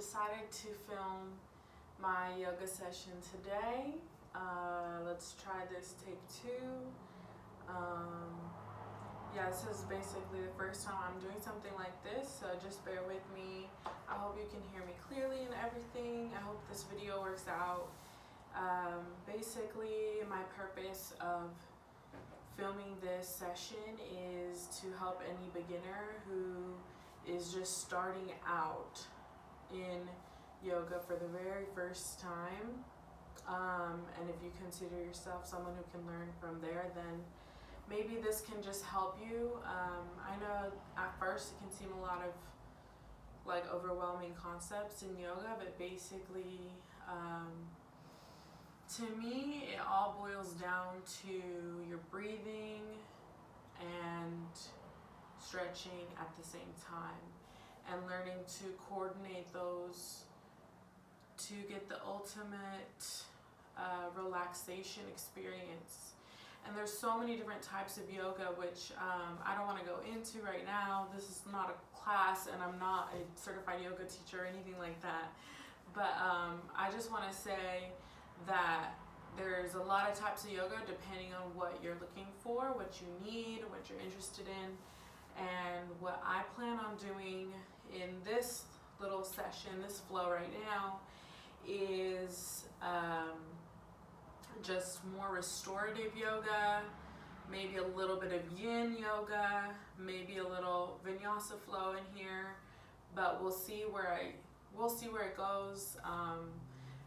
decided to film my yoga session today. Let's try this take two. Yeah, this is basically the first time I'm doing something like this, so just bear with me. I hope you can hear me clearly and everything. I hope this video works out. Basically, my purpose of filming this session is to help any beginner who is just starting out in yoga for the very first time. And if you consider yourself someone who can learn from there, then maybe this can just help you. I know at first it can seem a lot of like overwhelming concepts in yoga, but basically to me it all boils down to your breathing and stretching at the same time, and learning to coordinate those to get the ultimate relaxation experience. And there's so many different types of yoga, which I don't want to go into right now. This is not a class, and I'm not a certified yoga teacher or anything like that. But I just want to say that there's a lot of types of yoga depending on what you're looking for, what you need, what you're interested in. And what I plan on doing in this little session, this flow right now, is just more restorative yoga, maybe a little bit of yin yoga, maybe a little vinyasa flow in here, but we'll see where it goes.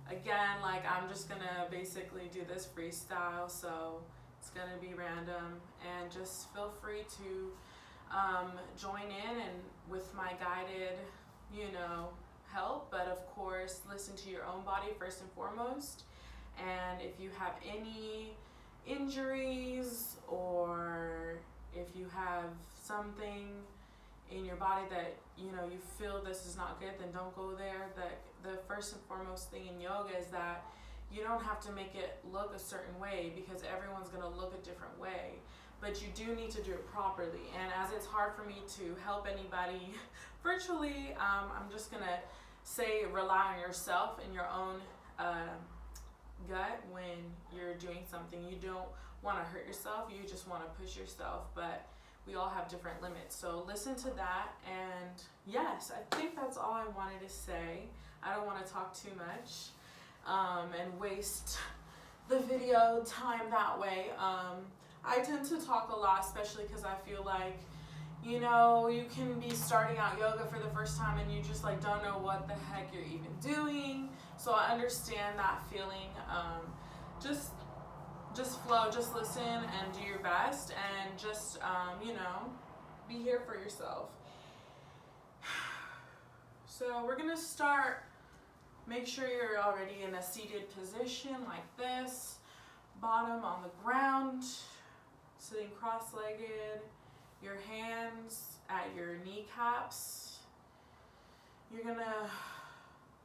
Again, like, I'm just gonna basically do this freestyle, so it's gonna be random, and just feel free to join in and with my guided, help. But of course, listen to your own body first and foremost. And if you have any injuries, or if you have something in your body that you feel this is not good, then don't go there. The first and foremost thing in yoga is that you don't have to make it look a certain way, because everyone's going to look a different way. But you do need to do it properly. And as it's hard for me to help anybody virtually, I'm just going to say rely on yourself and your own gut when you're doing something. You don't want to hurt yourself, you just want to push yourself, but we all have different limits. So listen to that. And yes, I think that's all I wanted to say. I don't want to talk too much and waste the video time that way. I tend to talk a lot, especially because I feel like, you can be starting out yoga for the first time and you just don't know what the heck you're even doing. So I understand that feeling. Just flow, just listen and do your best, and just, be here for yourself. So we're gonna start. Make sure you're already in a seated position like this, bottom on the ground, sitting cross-legged, your hands at your kneecaps. You're gonna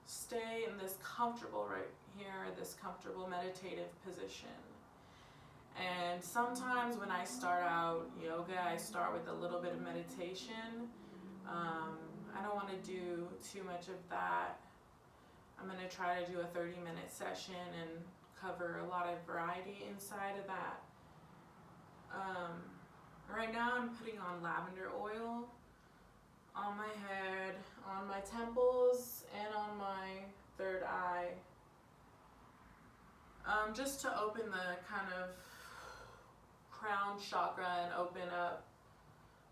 stay in this comfortable right here, this comfortable meditative position. And sometimes when I start out yoga, I start with a little bit of meditation. I don't want to do too much of that. I'm going to try to do a 30-minute session and cover a lot of variety inside of that. Right now I'm putting on lavender oil on my head, on my temples, and on my third eye. Just to open the kind of crown chakra and open up,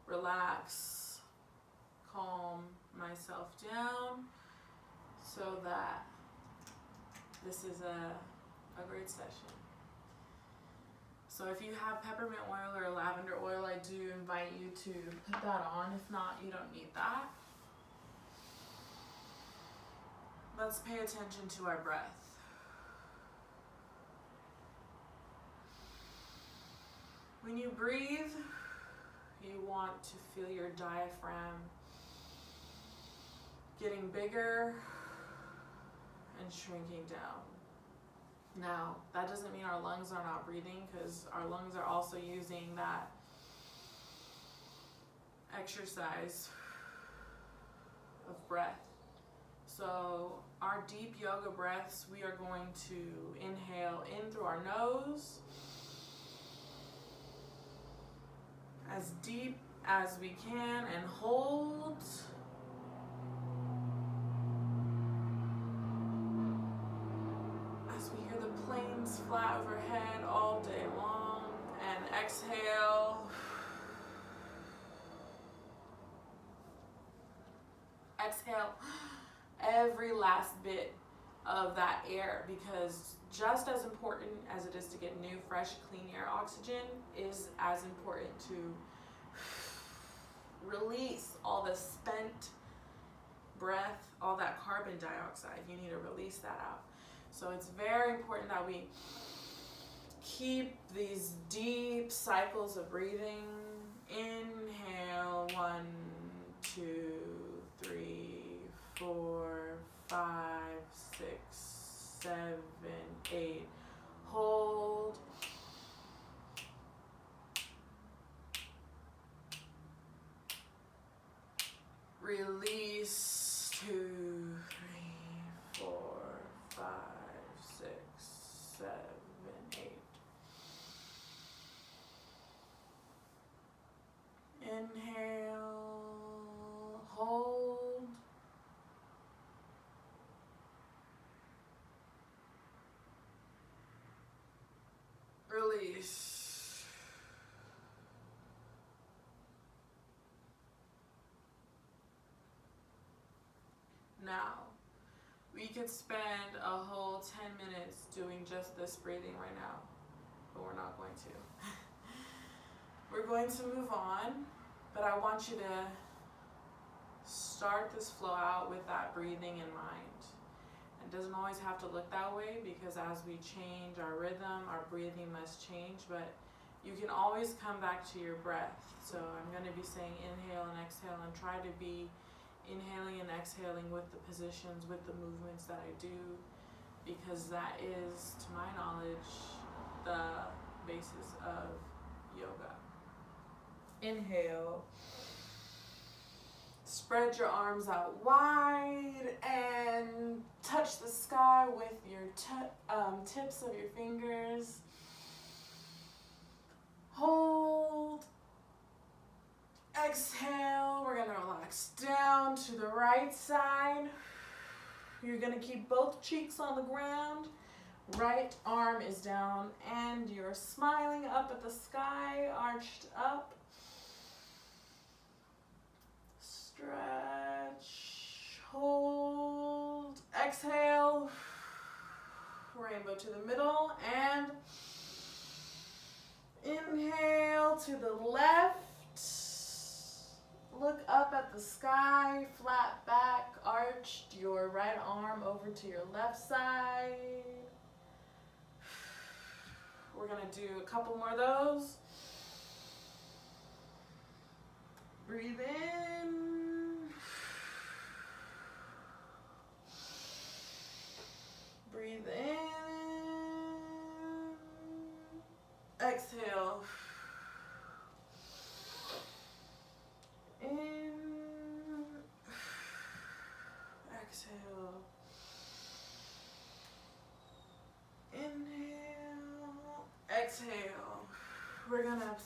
relax, calm myself down, so that this is a great session. So if you have peppermint oil or lavender oil, I do invite you to put that on. If not, you don't need that. Let's pay attention to our breath. When you breathe, you want to feel your diaphragm getting bigger and shrinking down. Now, that doesn't mean our lungs are not breathing, because our lungs are also using that exercise of breath. So our deep yoga breaths, we are going to inhale in through our nose, as deep as we can, and hold. As we hear the planes fly overhead all day long, and exhale. Exhale every last bit of that air, because just as important as it is to get new, fresh, clean air, oxygen is as important to release all the spent breath, all that carbon dioxide. You need to release that out. So it's very important that we keep these deep cycles of breathing. Inhale, 1, 2, 3, 4, 5, 6, 7, 8. Hold. Release. 2, 3, 4, 5, 6, 7, 8. Inhale. Hold. Release. Now, we could spend a whole 10 minutes doing just this breathing right now, but we're not going to. We're going to move on, but I want you to start this flow out with that breathing in mind. It doesn't always have to look that way, because as we change our rhythm, our breathing must change, but you can always come back to your breath. So I'm going to be saying inhale and exhale, and try to be inhaling and exhaling with the positions, with the movements that I do, because that is, to my knowledge, the basis of yoga. Inhale. Spread your arms out wide and touch the sky with your tips of your fingers. Hold. Exhale. We're going to relax down to the right side. You're going to keep both cheeks on the ground. Right arm is down and you're smiling up at the sky, arched up. Stretch, hold, exhale, rainbow to the middle, and inhale to the left. Look up at the sky, flat back, arched your right arm over to your left side. We're going to do a couple more of those. Breathe in. Breathe in. Exhale. In. Exhale. Inhale. Exhale. We're going to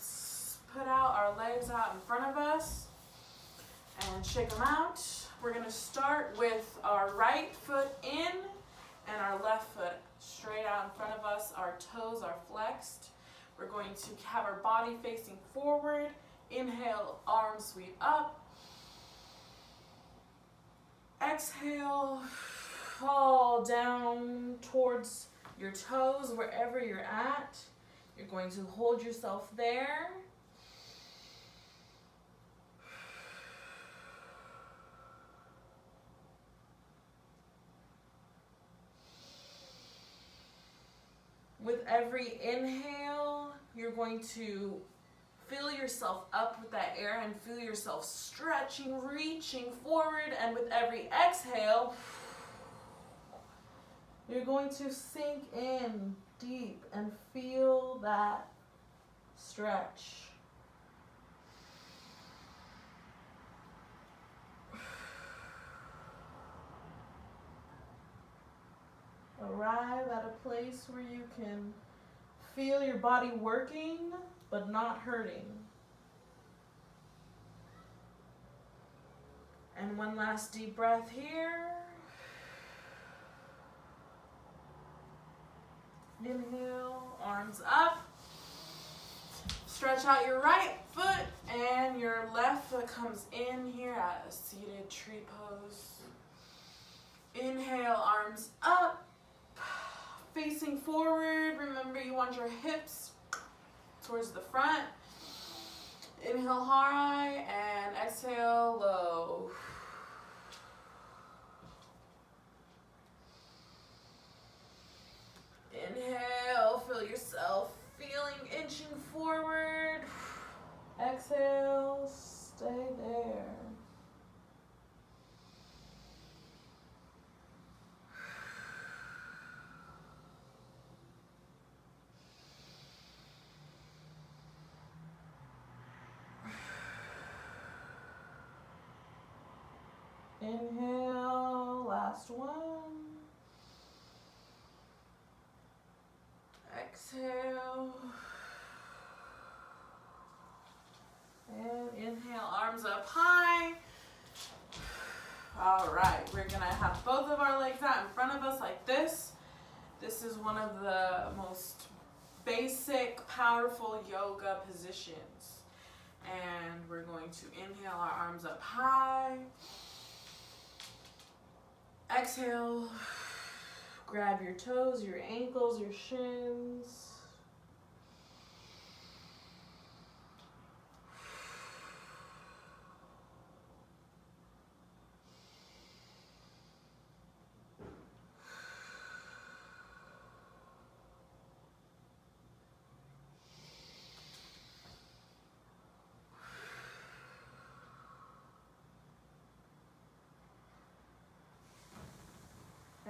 put out our legs out in front of us and shake them out. We're going to start with our right foot in and our left foot straight out in front of us. Our toes are flexed. We're going to have our body facing forward. Inhale, arms sweep up. Exhale, fall down towards your toes, wherever you're at. You're going to hold yourself there. With every inhale, you're going to fill yourself up with that air and feel yourself stretching, reaching forward. And with every exhale, you're going to sink in deep and feel that stretch. arrive at a place where you can feel your body working but not hurting. And one last deep breath here. Inhale, arms up. Stretch out your right foot and your left foot comes in here at a seated tree pose. Inhale, arms up, facing forward. Remember, you want your hips towards the front. Inhale high and exhale low. Inhale, feel yourself feeling inching forward. Exhale, stay there. Inhale, last one. Exhale. And inhale, arms up high. All right, we're gonna have both of our legs out in front of us like this. This is one of the most basic, powerful yoga positions. And we're going to inhale our arms up high. Exhale, grab your toes, your ankles, your shins.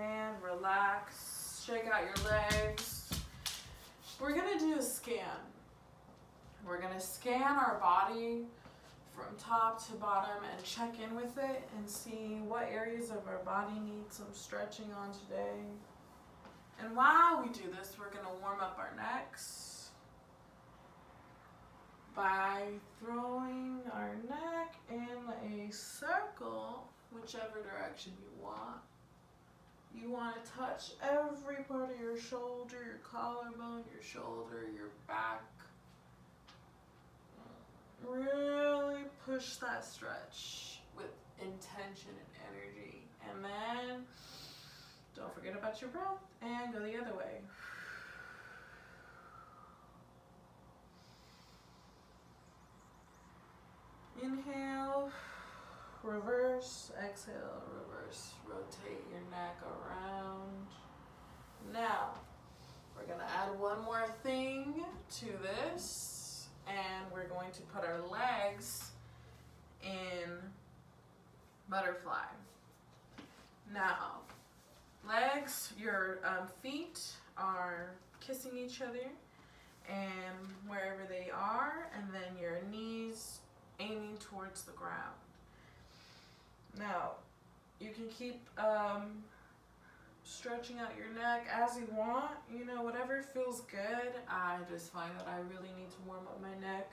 And relax, shake out your legs. We're gonna do a scan. We're gonna scan our body from top to bottom and check in with it and see what areas of our body need some stretching on today. And while we do this, we're gonna warm up our necks by throwing our neck in a circle, whichever direction you want. You want to touch every part of your shoulder, your collarbone, your shoulder, your back. Really push that stretch with intention and energy. And then don't forget about your breath and go the other way. Inhale. Reverse, exhale, reverse, rotate your neck around. Now, we're gonna add one more thing to this, and we're going to put our legs in butterfly. Now, legs, your feet are kissing each other, and wherever they are, and then your knees aiming towards the ground. Now, you can keep stretching out your neck as you want, you know, whatever feels good. I just find that I really need to warm up my neck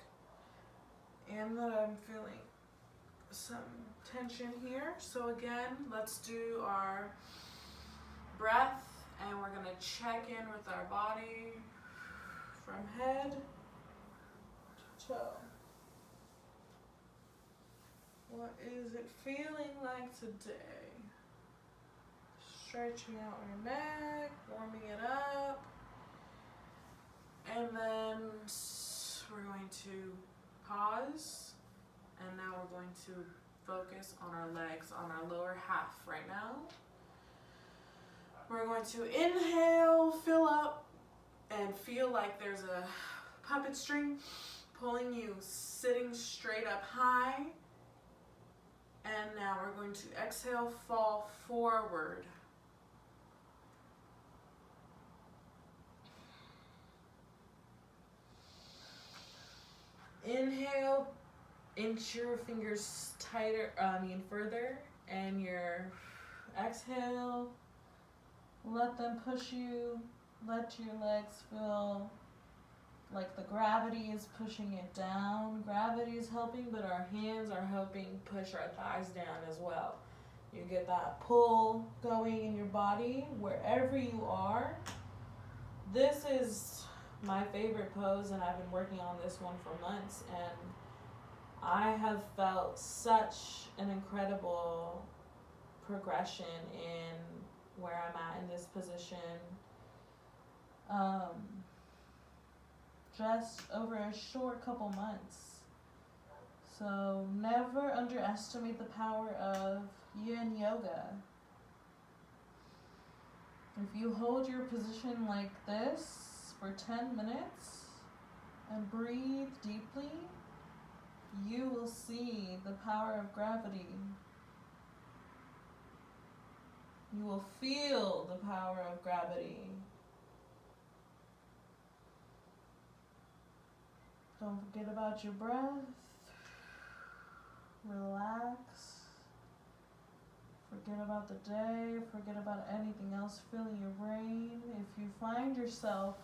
and that I'm feeling some tension here. So again, let's do our breath and we're gonna check in with our body from head to toe. What is it feeling like today? Stretching out your neck, warming it up. And then we're going to pause. And now we're going to focus on our legs, on our lower half right now. We're going to inhale, fill up, and feel like there's a puppet string pulling you sitting straight up high. And now we're going to exhale, fall forward. Inhale, inch your fingers tighter, further, and your exhale, Let them push you. Let your legs feel like the gravity is pushing it down. Gravity is helping, but our hands are helping push our thighs down as well. You get that pull going in your body wherever you are. This is my favorite pose, and I've been working on this one for months, and I have felt such an incredible progression in where I'm at in this position. Just over a short couple months. So never underestimate the power of yin yoga. If you hold your position like this for 10 minutes and breathe deeply, you will see the power of gravity. You will feel the power of gravity. Don't forget about your breath. Relax. Forget about the day. Forget about anything else filling your brain. If you find yourself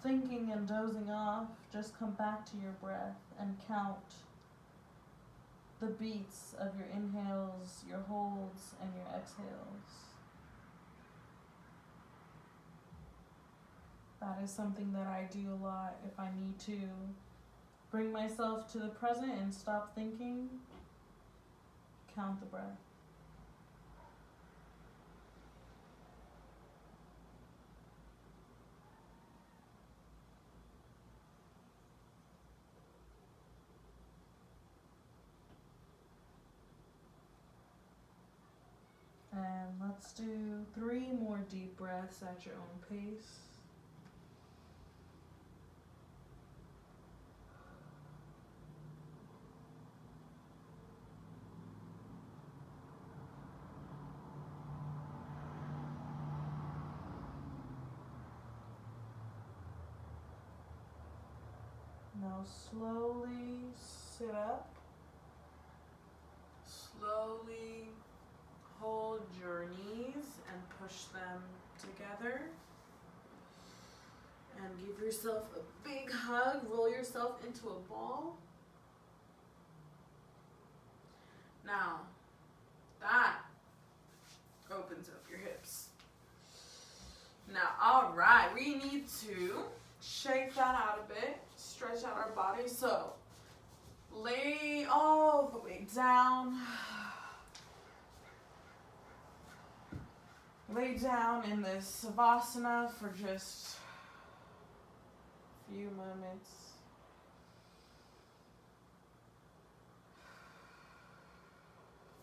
thinking and dozing off, just come back to your breath and count the beats of your inhales, your holds, and your exhales. That is something that I do a lot if I need to bring myself to the present and stop thinking. Count the breath. And let's do 3 more deep breaths at your own pace. Now slowly sit up. Slowly hold your knees and push them together. And give yourself a big hug. Roll yourself into a ball. Now, that opens up your hips. Now, all right, we need to shake that out a bit. Stretch out our body. So, lay all the way down. Lay down in this savasana for just a few moments.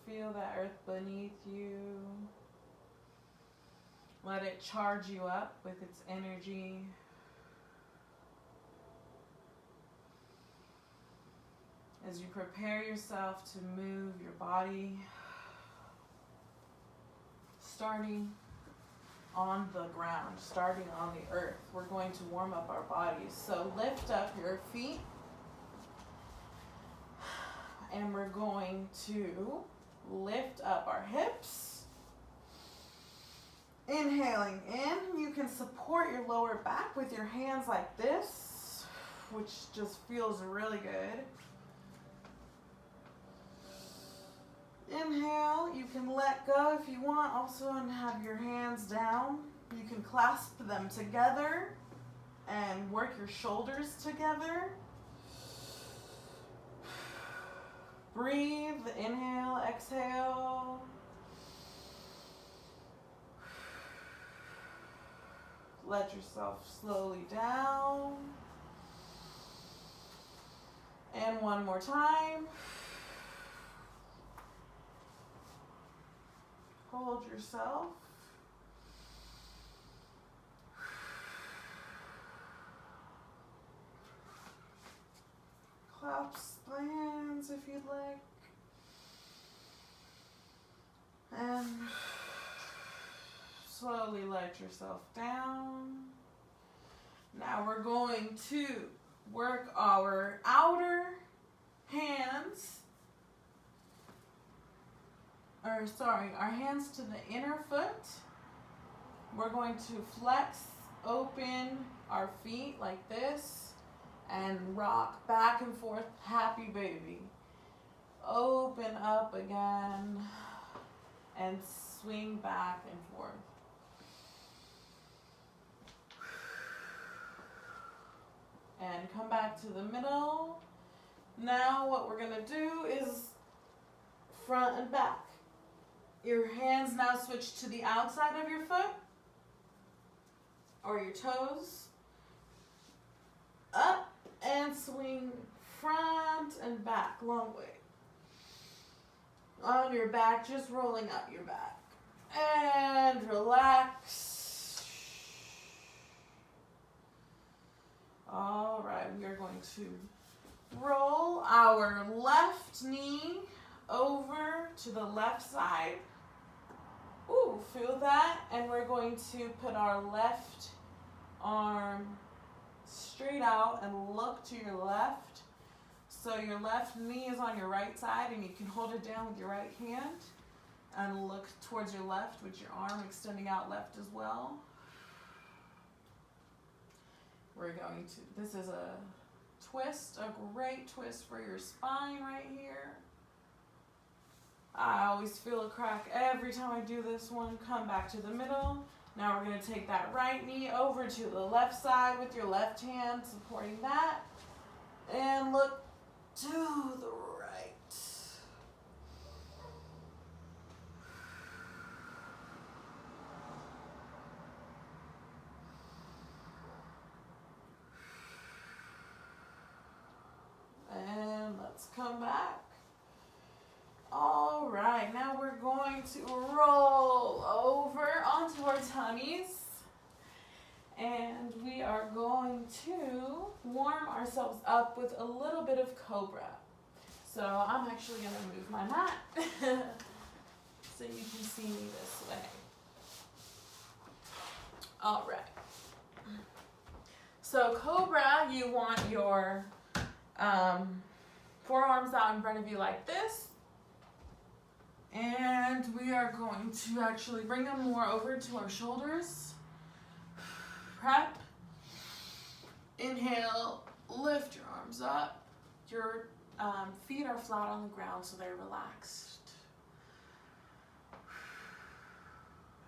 Feel the earth beneath you. Let it charge you up with its energy. As you prepare yourself to move your body, starting on the ground, starting on the earth, we're going to warm up our bodies. So lift up your feet, and we're going to lift up our hips. Inhaling in, you can support your lower back with your hands like this, which just feels really good. Inhale, you can let go if you want also and have your hands down. You can clasp them together and work your shoulders together. Breathe, inhale, exhale. Let yourself slowly down. And one more time. Hold yourself. Clasp the hands if you'd like. And slowly let yourself down. Now we're going to work our outer hands. Our hands to the inner foot we're going to flex open our feet like this and rock back and forth, happy baby. Open up again and swing back and forth. And come back to the middle. Now what we're gonna do is front and back. Your hands now switch to the outside of your foot or your toes. Up and swing front and back, long way. On your back, just rolling up your back. And relax. All right, we are going to roll our left knee over to the left side. Ooh, feel that? And we're going to put our left arm straight out and look to your left. So your left knee is on your right side and you can hold it down with your right hand and look towards your left with your arm extending out left as well. We're going to, this is a twist, a great twist for your spine right here. I always feel a crack every time I do this one. Come back to the middle. Now we're going to take that right knee over to the left side with your left hand supporting that. And look to the right. And let's come back. All right, now we're going to roll over onto our tummies. And we are going to warm ourselves up with a little bit of cobra. So I'm actually going to move my mat so you can see me this way. All right. So cobra, you want your forearms out in front of you like this. And we are going to actually bring them more over to our shoulders. Prep. Inhale, lift your arms up. Your feet are flat on the ground so they're relaxed.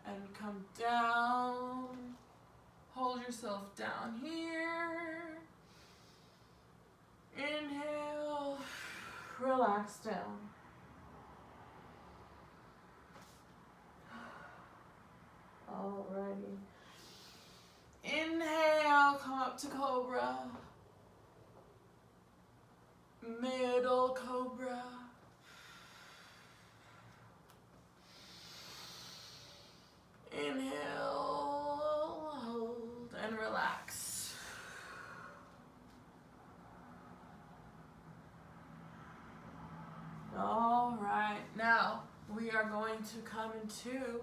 And come down. Hold yourself down here. Inhale, relax down. Alrighty. Inhale, come up to cobra. Middle cobra. Inhale, hold, and relax. All right, now we are going to come into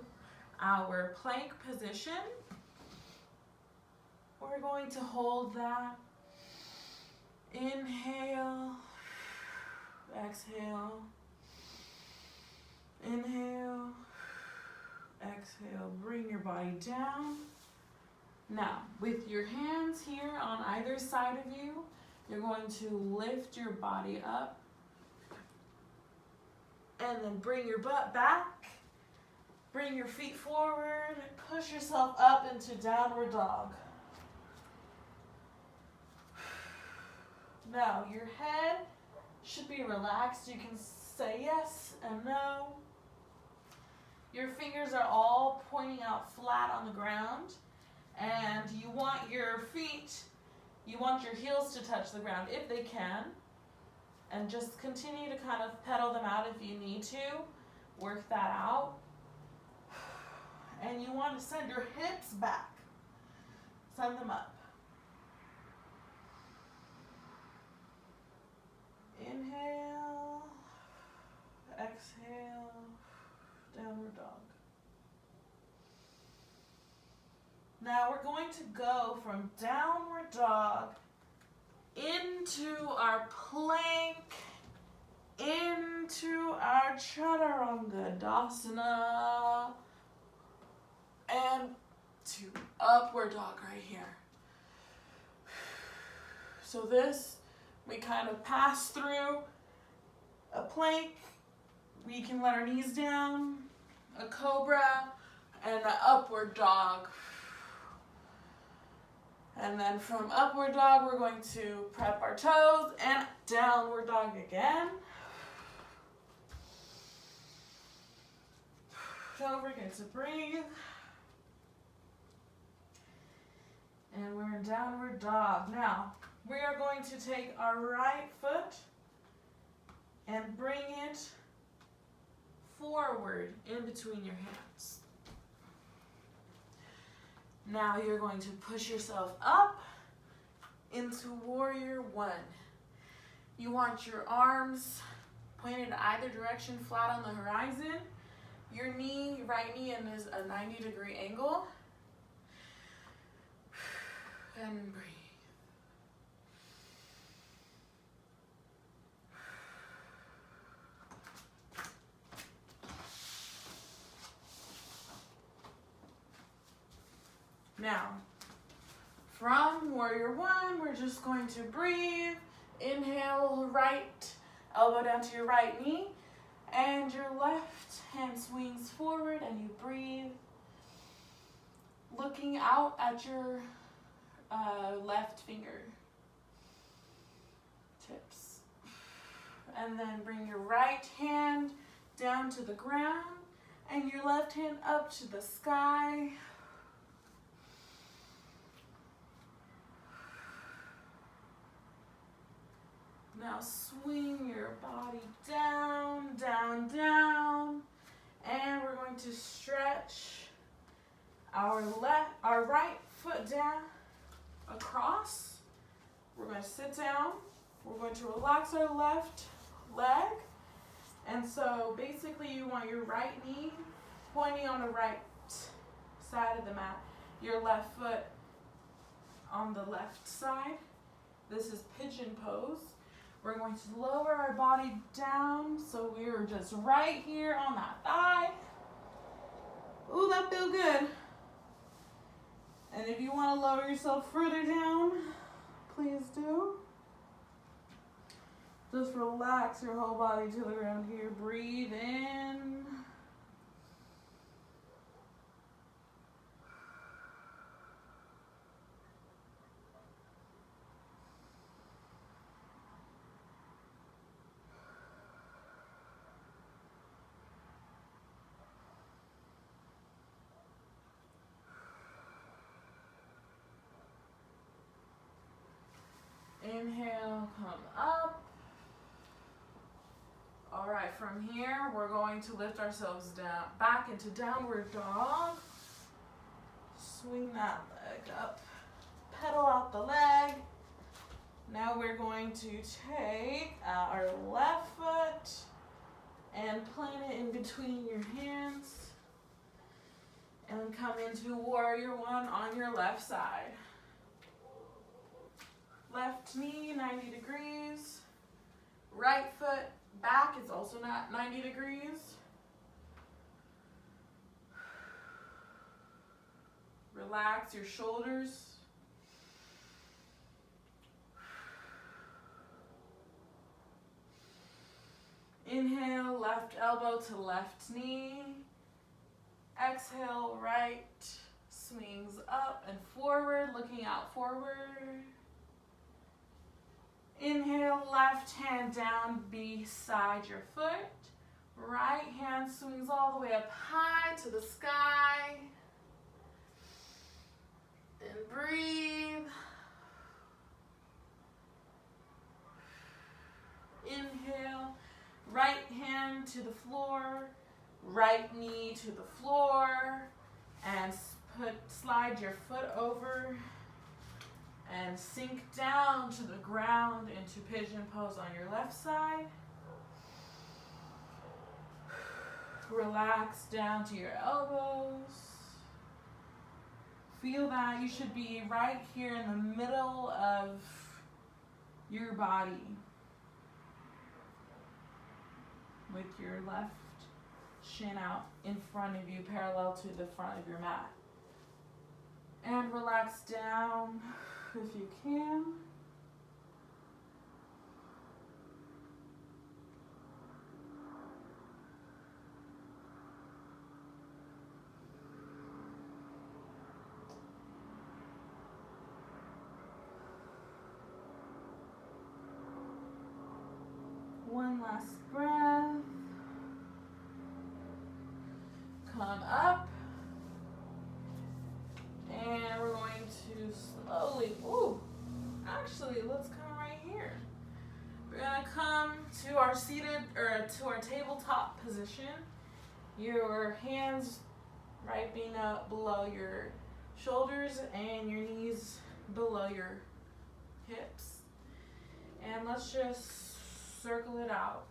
our plank position. We're going to hold that. Inhale, exhale, inhale, exhale. Bring your body down. Now, with your hands here on either side of you, you're going to lift your body up and then bring your butt back. Bring your feet forward, push yourself up into downward dog. Now, your head should be relaxed. You can say yes and no. Your fingers are all pointing out flat on the ground. And you want your feet, you want your heels to touch the ground if they can. And just continue to kind of pedal them out if you need to. Work that out. And you want to send your hips back. Send them up. Inhale, exhale, downward dog. Now we're going to go from downward dog into our plank, into our chaturanga dasana, and upward dog right here. So this, we kind of pass through a plank. We can let our knees down, a cobra, and an upward dog. And then from upward dog, we're going to prep our toes and downward dog again. Don't forget to breathe. And we're in downward dog. Now, we are going to take our right foot and bring it forward in between your hands. Now you're going to push yourself up into warrior one. You want your arms pointed either direction, flat on the horizon. Your knee, right knee, is a 90-degree angle. And breathe. Now, from warrior one, we're just going to breathe. Inhale, right elbow down to your right knee, and your left hand swings forward, and you breathe, looking out at your left finger tips. And then bring your right hand down to the ground, and your left hand up to the sky. Now swing your body down, down, down, and we're going to stretch our right foot down across. We're going to sit down. We're going to relax our left leg, and so basically you want your right knee pointing on the right side of the mat, your left foot on the left side. This is pigeon pose. We're going to lower our body down so we're just right here on that thigh. Ooh, that feels good. And if you want to lower yourself further down, please do. Just relax your whole body to the ground here. Breathe in. Inhale, come up. All right, from here, we're going to lift ourselves down, back into downward dog. Swing that leg up. Pedal out the leg. Now we're going to take our left foot and plant it in between your hands. And come into warrior one on your left side. Left knee, 90 degrees. Right foot back is also not 90 degrees. Relax your shoulders. Inhale, left elbow to left knee. Exhale, right swings up and forward, looking out forward. Inhale, left hand down beside your foot. Right hand swings all the way up high to the sky. And breathe. Inhale, right hand to the floor, right knee to the floor, and slide your foot over and sink down to the ground into pigeon pose on your left side. Relax down to your elbows. Feel that you should be right here in the middle of your body with your left shin out in front of you, parallel to the front of your mat. And relax down if you can. One last breath. Come up. And we're going to slowly, actually, let's come right here. We're gonna come to our seated, or to our tabletop position. Your hands right being up below your shoulders and your knees below your hips. And let's just circle it out.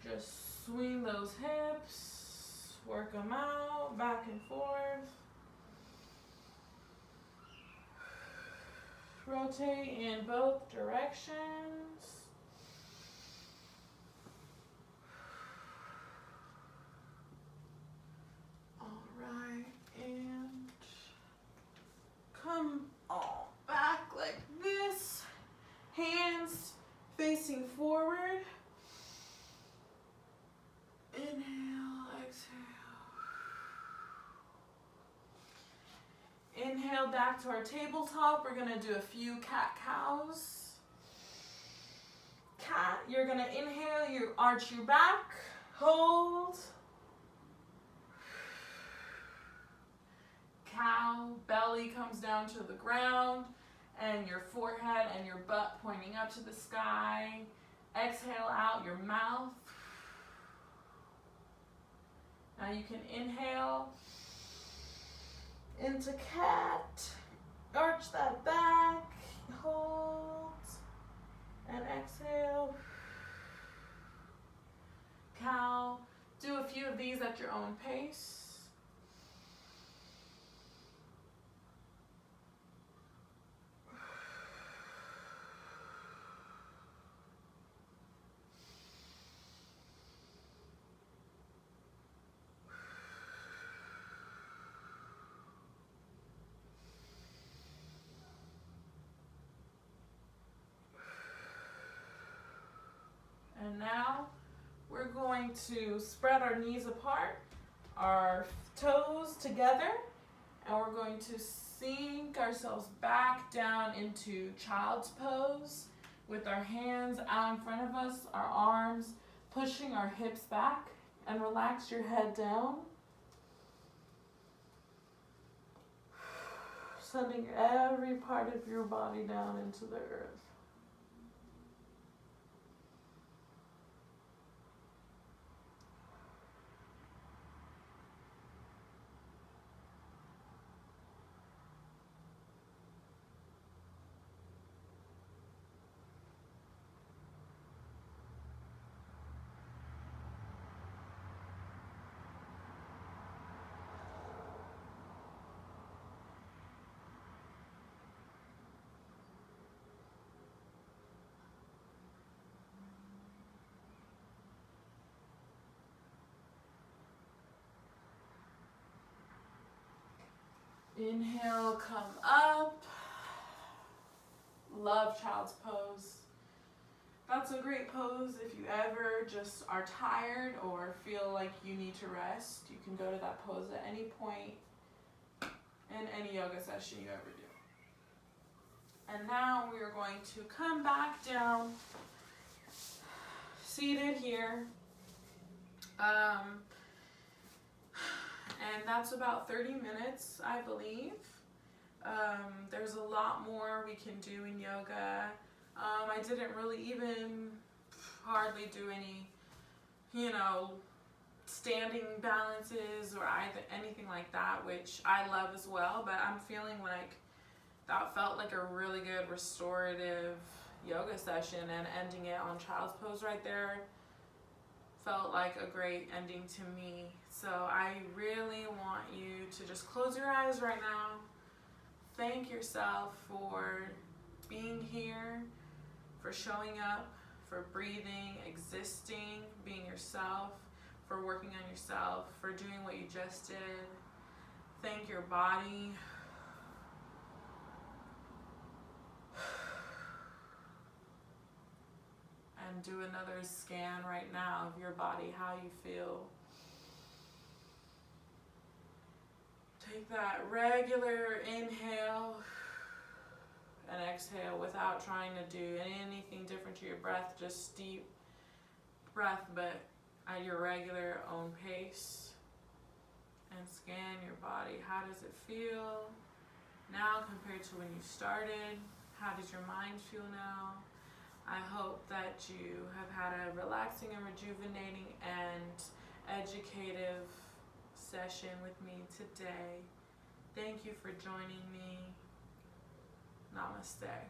Just swing those hips, work them out, back and forth. Rotate in both directions. All right, and come all back like this. Hands facing forward. Inhale, exhale. Inhale back to our tabletop. We're gonna do a few cat-cows. Cat, you're gonna inhale, you arch your back, hold. Cow, belly comes down to the ground, and your forehead and your butt pointing up to the sky. Exhale out your mouth. Now you can inhale into cat, arch that back, hold, and exhale. Cow, do a few of these at your own pace. And now we're going to spread our knees apart, our toes together, and we're going to sink ourselves back down into child's pose with our hands out in front of us, our arms pushing our hips back, and relax your head down. Sending every part of your body down into the earth. Inhale, come up. Love child's pose. That's a great pose if you ever just are tired or feel like you need to rest. You can go to that pose at any point in any yoga session you ever do. And now we are going to come back down, seated here. And that's about 30 minutes, I believe. There's a lot more we can do in yoga. I didn't really even hardly do any, standing balances or anything like that, which I love as well, but I'm feeling like that felt like a really good restorative yoga session, and ending it on child's pose right there felt like a great ending to me. So I really want you to just close your eyes right now. Thank yourself for being here, for showing up, for breathing, existing, being yourself, for working on yourself, for doing what you just did. Thank your body and do another scan right now of your body, how you feel. Take that regular inhale and exhale without trying to do anything different to your breath, just deep breath, but at your regular own pace. And scan your body. How does it feel now compared to when you started? How does your mind feel now? I hope that you have had a relaxing and rejuvenating and educative session with me today. Thank you for joining me. Namaste.